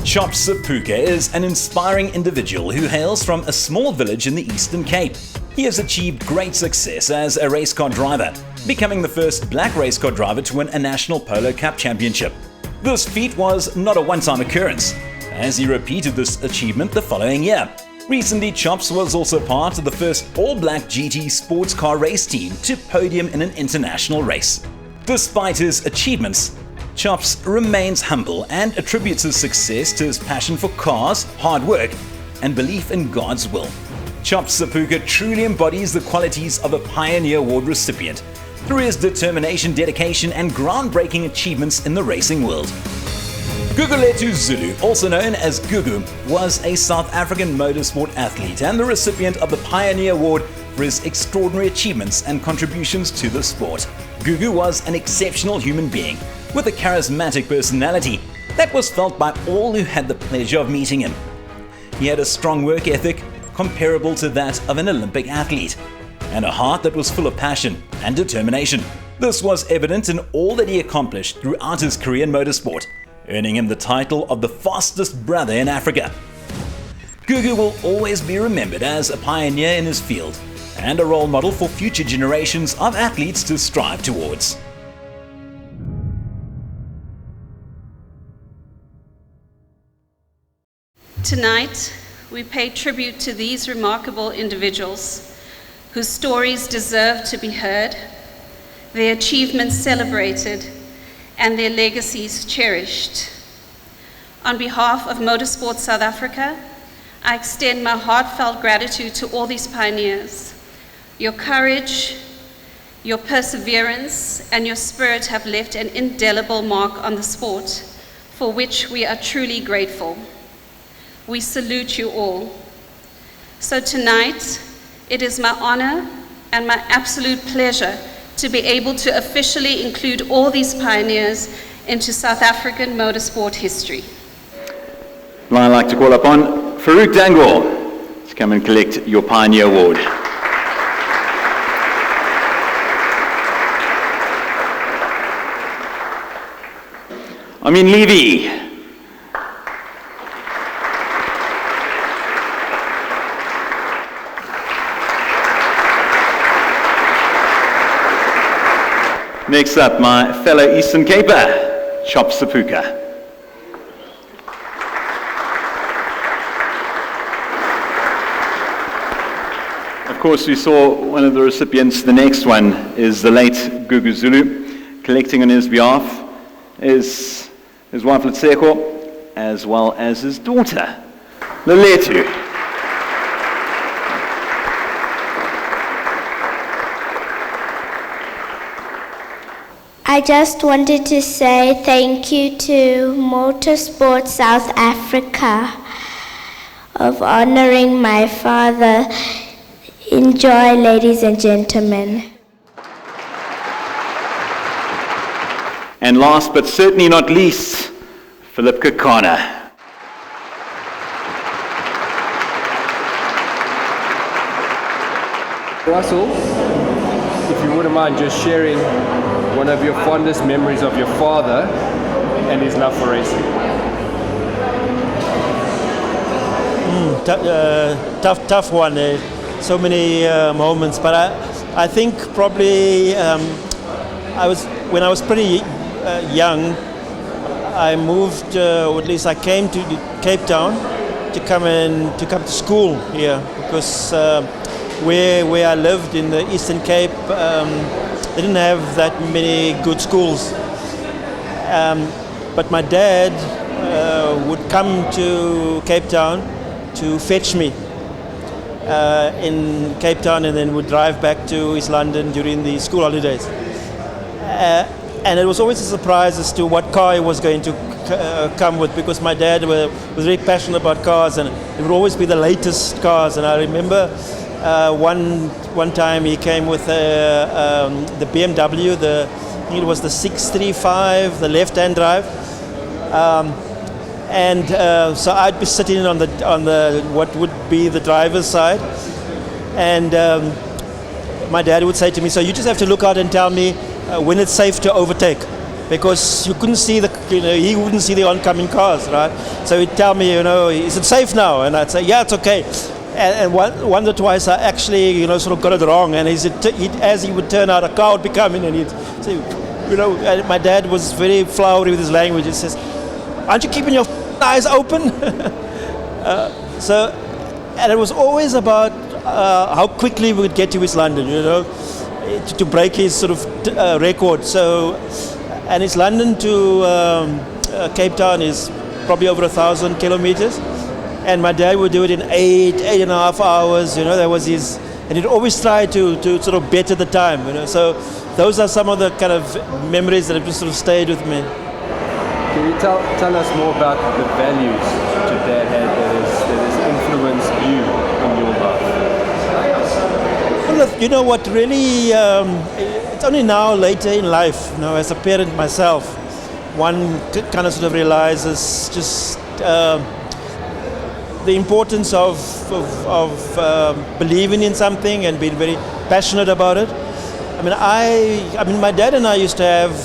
Chop Sepuka is an inspiring individual who hails from a small village in the Eastern Cape. He has achieved great success as a race car driver, becoming the first black race car driver to win a National Polo Cup championship. This feat was not a one-time occurrence, as he repeated this achievement the following year. Recently, Chops was also part of the first all-black GT sports car race team to podium in an international race. Despite his achievements, Chops remains humble and attributes his success to his passion for cars, hard work, and belief in God's will. Chop Sepuka truly embodies the qualities of a Pioneer Award recipient through his determination, dedication, and groundbreaking achievements in the racing world. Gugulethu Zulu, also known as Gugu, was a South African motorsport athlete and the recipient of the Pioneer Award for his extraordinary achievements and contributions to the sport. Gugu was an exceptional human being with a charismatic personality that was felt by all who had the pleasure of meeting him. He had a strong work ethic comparable to that of an Olympic athlete, and a heart that was full of passion and determination. This was evident in all that he accomplished throughout his career in motorsport, earning him the title of the fastest brother in Africa. Gugu will always be remembered as a pioneer in his field and a role model for future generations of athletes to strive towards. Tonight, we pay tribute to these remarkable individuals whose stories deserve to be heard, their achievements celebrated, and their legacies cherished. On behalf of Motorsport South Africa, I extend my heartfelt gratitude to all these pioneers. Your courage, your perseverance, and your spirit have left an indelible mark on the sport, for which we are truly grateful. We salute you all. So tonight, it is my honor and my absolute pleasure to be able to officially include all these pioneers into South African motorsport history. I'd like to call upon Farouk Dangor to come and collect your Pioneer Award. Amin Levy. Next up, my fellow Eastern Caper, Chop Sapuka. Of course, we saw one of the recipients. The next one is the late Gugu Zulu. Collecting on his behalf is his wife Letseko, as well as his daughter, Leletu. I just wanted to say thank you to Motorsport South Africa of honoring my father. Enjoy, ladies and gentlemen. And last but certainly not least, Philip Kakana. Russell, if you wouldn't mind just sharing one of your fondest memories of your father and his love for racing. Tough one. So many moments, but I think probably when I was pretty young, I moved, or at least I came to Cape Town to come to school here, because where I lived in the Eastern Cape, they didn't have that many good schools. But my dad would come to Cape Town to fetch me in Cape Town, and then would drive back to East London during the school holidays. And it was always a surprise as to what car he was going to come with, because my dad was very passionate about cars, and it would always be the latest cars. And I remember one time he came with the BMW, I think it was the 635, the left-hand drive. So I'd be sitting on the what would be the driver's side, and my dad would say to me, "So you just have to look out and tell me when it's safe to overtake," because you couldn't see he wouldn't see the oncoming cars, right? So he'd tell me, "Is it safe now?" And I'd say, "Yeah, it's okay." And once or twice I actually, sort of got it wrong, and as he would turn out, a car would be coming, and he'd say, my dad was very flowery with his language. He says, "Aren't you keeping your eyes open?" And it was always about how quickly we would get to East London, to break his sort of record. So, and East London to Cape Town is probably over 1,000 kilometers. And my dad would do it in 8.5 hours, that was his, and he'd always try to sort of better the time, So those are some of the kind of memories that have just sort of stayed with me. Can you tell us more about the values that your dad had that has influenced you in your life? Well, you know what, really, it's only now, later in life, as a parent myself, one kind of sort of realizes just the importance of believing in something and being very passionate about it. I mean, my dad and I used to have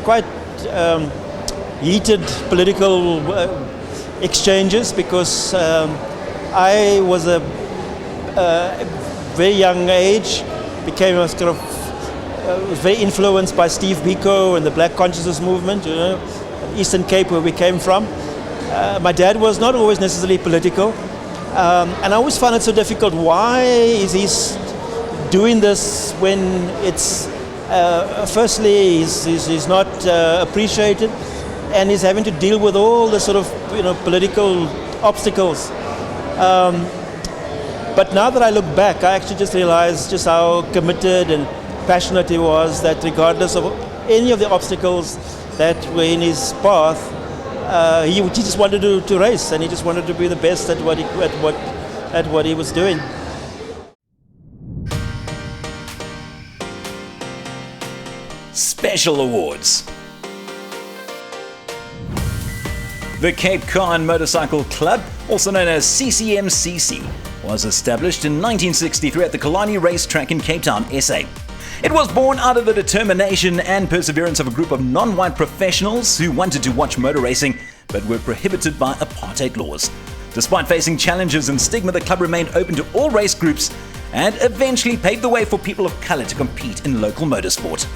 quite heated political exchanges, because I was a very young age, became a kind of was very influenced by Steve Biko and the Black Consciousness movement, Eastern Cape, where we came from. My dad was not always necessarily political, and I always found it so difficult. Why is he doing this when it's firstly he's not appreciated, and he's having to deal with all the sort of political obstacles. But now that I look back, I actually just realized just how committed and passionate he was, that regardless of any of the obstacles that were in his path, he just wanted to race, and he just wanted to be the best at what he was doing. Special awards. The Cape Cod Motorcycle Club, also known as CCMCC, was established in 1963 at the Killarney Racetrack in Cape Town, SA. It was born out of the determination and perseverance of a group of non-white professionals who wanted to watch motor racing but were prohibited by apartheid laws. Despite facing challenges and stigma, the club remained open to all race groups and eventually paved the way for people of colour to compete in local motorsport.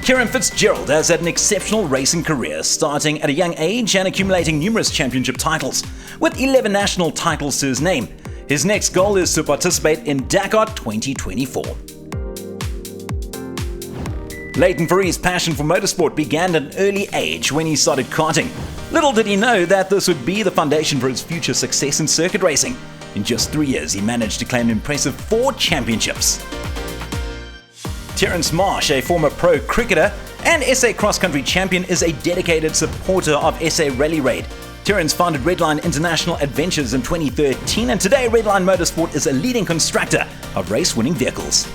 Kieran Fitzgerald has had an exceptional racing career, starting at a young age and accumulating numerous championship titles, with 11 national titles to his name. His next goal is to participate in Dakar 2024. Leighton Foury's passion for motorsport began at an early age when he started karting. Little did he know that this would be the foundation for his future success in circuit racing. In just 3 years, he managed to claim an impressive 4 championships. Terence Marsh, a former pro cricketer and SA cross-country champion, is a dedicated supporter of SA Rally Raid. Terence founded Redline International Adventures in 2013, and today Redline Motorsport is a leading constructor of race-winning vehicles.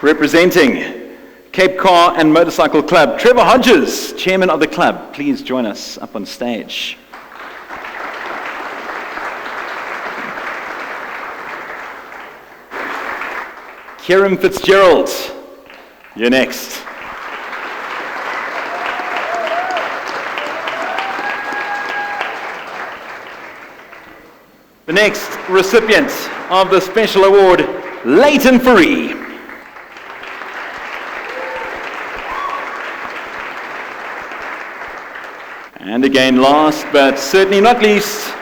Representing Cape Cod and Motorcycle Club, Trevor Hodges, chairman of the club. Please join us up on stage. Kieran Fitzgerald, you're next. The next recipient of the special award, Leighton Foury. And again, last but certainly not least,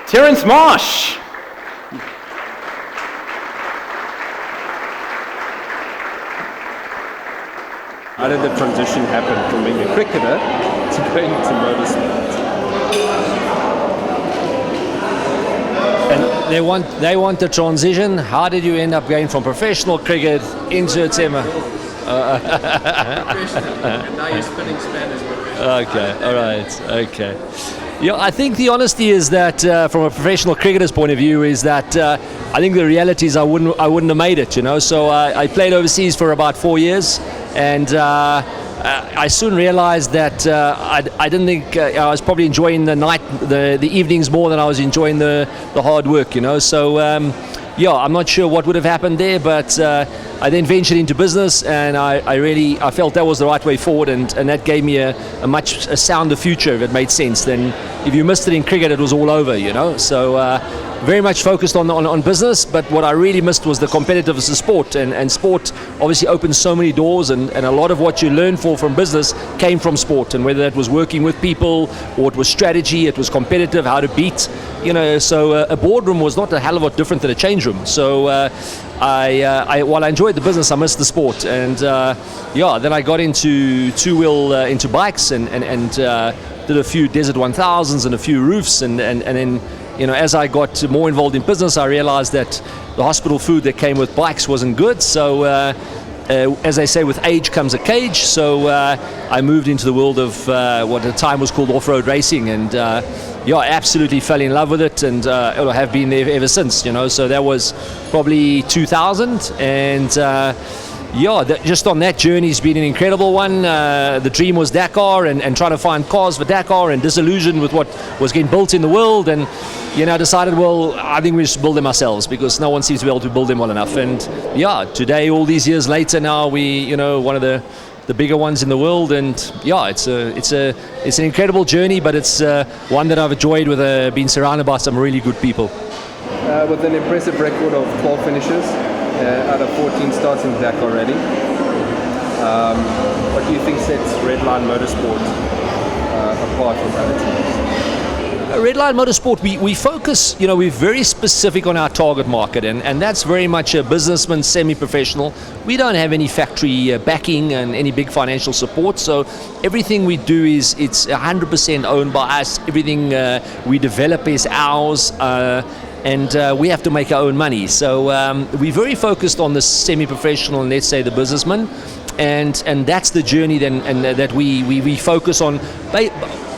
Terence Marsh. How did the transition happen from being a cricketer to going to motorsport? And they want the transition. How did you end up going from professional cricket into a tema? And now you're spinning Spanish. Okay, all right, okay. Yeah, I think the honesty is that from a professional cricketer's point of view is that I think the reality is I wouldn't have made it, you know. So I played overseas for about 4 years, and I soon realized that I didn't think I was probably enjoying the evenings more than I was enjoying the hard work, you know. So yeah, I'm not sure what would have happened there, but I then ventured into business, and I felt that was the right way forward, and that gave me a much sounder future, if it made sense. Then if you missed it in cricket, it was all over, you know. So very much focused on business, but what I really missed was the competitiveness of sport, and sport obviously opens so many doors, and a lot of what you learn from business came from sport, and whether that was working with people, or it was strategy, it was competitive, how to beat, you know. So a boardroom was not a hell of a lot different than a change room. So while I enjoyed the business, I missed the sport, and yeah, then I got into into bikes, and did a few Desert 1000s and a few roofs, and then, you know, as I got more involved in business, I realized that the hospital food that came with bikes wasn't good. So as they say, with age comes a cage. So I moved into the world of what at the time was called off-road racing, and yeah, I absolutely fell in love with it, and I have been there ever since, you know. So that was probably 2000, and yeah, just on that journey has been an incredible one. The dream was Dakar, and trying to find cars for Dakar, and disillusioned with what was getting built in the world, and you know, decided, well, I think we should build them ourselves, because no one seems to be able to build them well enough. And yeah, today, all these years later, now we, one of the bigger ones in the world, and yeah, it's an incredible journey, but it's one that I've enjoyed with being surrounded by some really good people. With an impressive record of 12 finishes out of 14 starts in Dakar already, what do you think sets Redline Motorsport apart from other teams? Redline Motorsport, we focus, we're very specific on our target market, and that's very much a businessman, semi-professional. We don't have any factory backing and any big financial support, so everything we do it's 100% owned by us. Everything we develop is ours, and we have to make our own money. So we're very focused on the semi-professional and, let's say, the businessman, and that's the journey then, and that we focus on.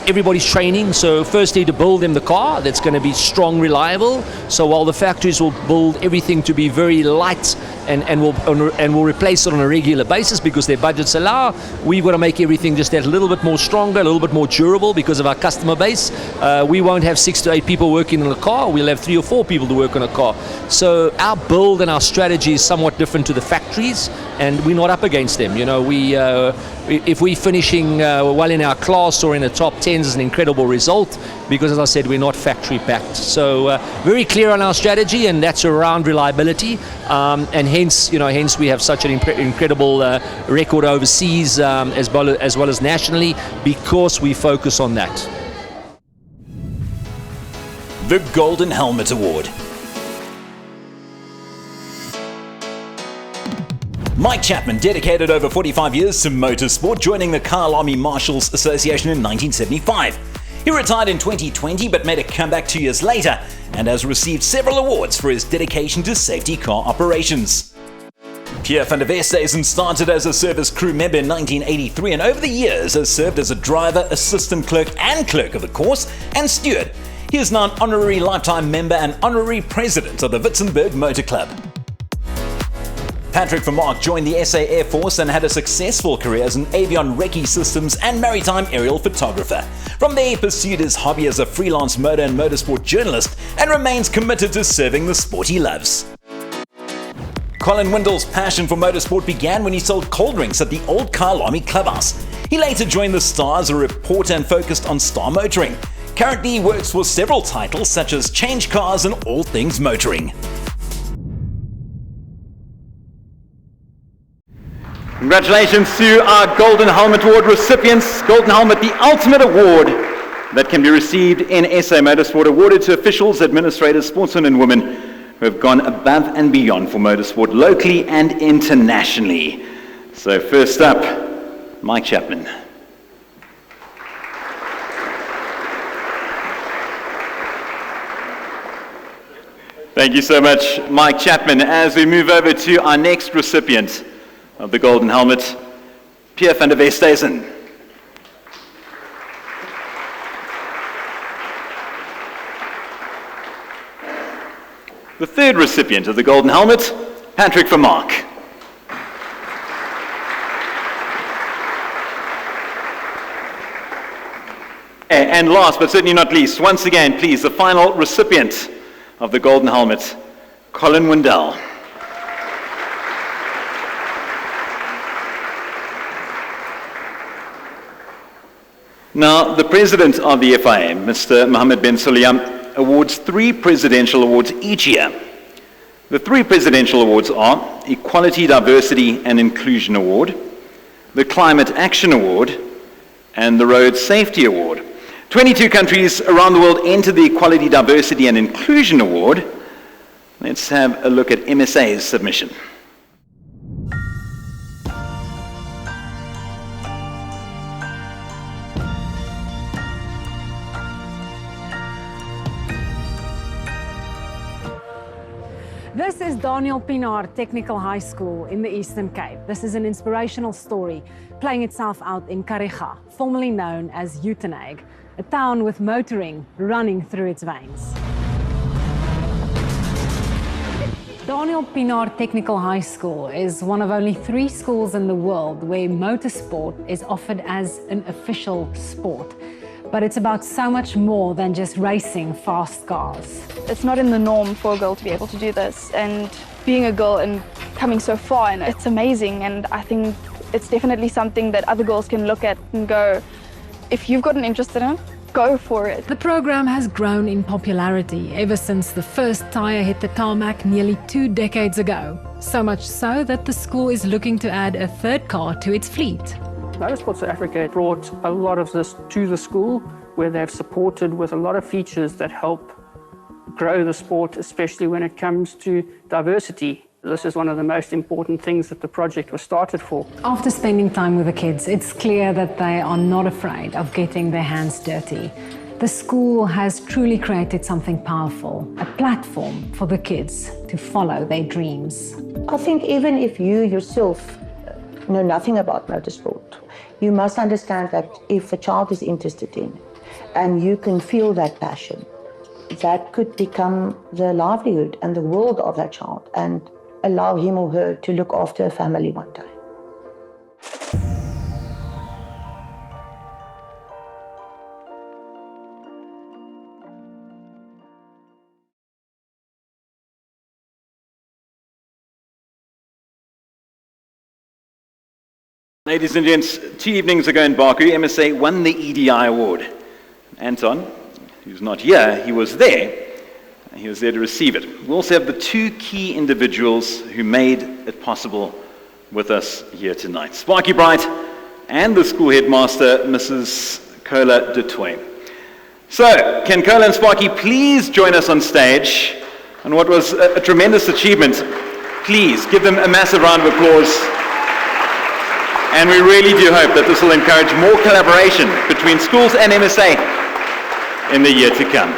Everybody's training, so firstly to build them the car that's going to be strong, reliable. So while the factories will build everything to be very light and will replace it on a regular basis because their budgets allow. We've got to make everything just that little bit more stronger, a little bit more durable because of our customer base. We won't have 6 to 8 people working on a car. We'll have 3 or 4 people to work on a car. So our build and our strategy is somewhat different to the factories, and we're not up against them. You know, if we're finishing well in our class or in the top 10s is an incredible result because, as I said, we're not factory packed. So very clear on our strategy, and that's around reliability, and hence we have such an incredible record overseas as well as nationally because we focus on that. The Golden Helmet Award. Mike Chapman dedicated over 45 years to motorsport, joining the Kyle Army Marshals Association in 1975. He retired in 2020 but made a comeback 2 years later and has received several awards for his dedication to safety car operations. Pierre van der Westhuizen started as a service crew member in 1983 and over the years has served as a driver, assistant clerk and clerk of the course and steward. He is now an honorary lifetime member and honorary president of the Witzenberg Motor Club. Patrick Vermaak joined the SA Air Force and had a successful career as an avion recce systems and maritime aerial photographer. From there he pursued his hobby as a freelance motor and motorsport journalist and remains committed to serving the sport he loves. Colin Windle's passion for motorsport began when he sold cold drinks at the old Kyle Army Clubhouse. He later joined the Star as a reporter and focused on Star motoring. Currently he works for several titles such as Change Cars and All Things Motoring. Congratulations to our Golden Helmet Award recipients. Golden Helmet, the ultimate award that can be received in SA Motorsport, awarded to officials, administrators, sportsmen and women who have gone above and beyond for motorsport locally and internationally. So first up, Mike Chapman. Thank you so much, Mike Chapman. As we move over to our next recipient of the Golden Helmet, Pierre van der Westhuizen. The third recipient of the Golden Helmet, Patrick Vermaak. And last but certainly not least, once again, please, the final recipient of the Golden Helmet, Colin Windle. Now, the president of the FIA, Mr. Mohammed bin Sulayem, awards 3 presidential awards each year. The 3 presidential awards are Equality, Diversity and Inclusion Award, the Climate Action Award, and the Road Safety Award. 22 countries around the world entered the Equality, Diversity and Inclusion Award. Let's have a look at MSA's submission. This is Daniel Pienaar Technical High School in the Eastern Cape. This is an inspirational story playing itself out in Kariga, formerly known as Uitenhage, a town with motoring running through its veins. Daniel Pienaar Technical High School is one of only 3 schools in the world where motorsport is offered as an official sport. But it's about so much more than just racing fast cars. It's not in the norm for a girl to be able to do this, and being a girl and coming so far, and it's amazing, and I think it's definitely something that other girls can look at and go, if you've got an interest in it, go for it. The program has grown in popularity ever since the first tyre hit the tarmac nearly 2 decades ago. So much so that the school is looking to add a 3rd car to its fleet. Motorsport South Africa brought a lot of this to the school, where they've supported with a lot of features that help grow the sport, especially when it comes to diversity. This is one of the most important things that the project was started for. After spending time with the kids, it's clear that they are not afraid of getting their hands dirty. The school has truly created something powerful, a platform for the kids to follow their dreams. I think even if you yourself know nothing about motorsport, you must understand that if a child is interested in and you can feel that passion, that could become the livelihood and the world of that child. And allow him or her to look after a family one time. Ladies and gents, 2 evenings ago in Baku, MSA won the EDI award. Anton, who's not here, he was there. He was there to receive it. We also have the 2 key individuals who made it possible with us here tonight. Sparky Bright and the school headmaster, Mrs. Kola de Toy. So, can Kola and Sparky please join us on stage on what was a tremendous achievement? Please give them a massive round of applause. And we really do hope that this will encourage more collaboration between schools and MSA in the year to come.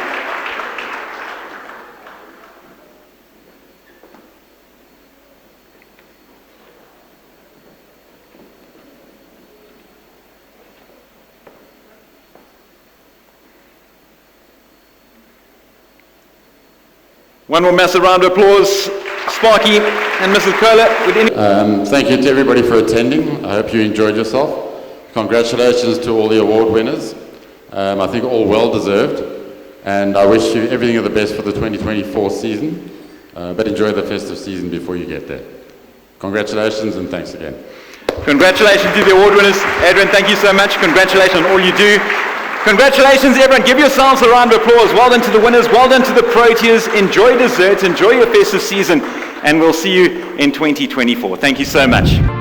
One more massive round of applause. Sparky and Mrs. Kola. Thank you to everybody for attending. I hope you enjoyed yourself. Congratulations to all the award winners. I think all well deserved. And I wish you everything of the best for the 2024 season. But enjoy the festive season before you get there. Congratulations and thanks again. Congratulations to the award winners. Adrian, thank you so much. Congratulations on all you do. Congratulations, everyone. Give yourselves a round of applause. Well done to the winners. Well done to the Proteas. Enjoy desserts. Enjoy your festive season. And we'll see you in 2024. Thank you so much.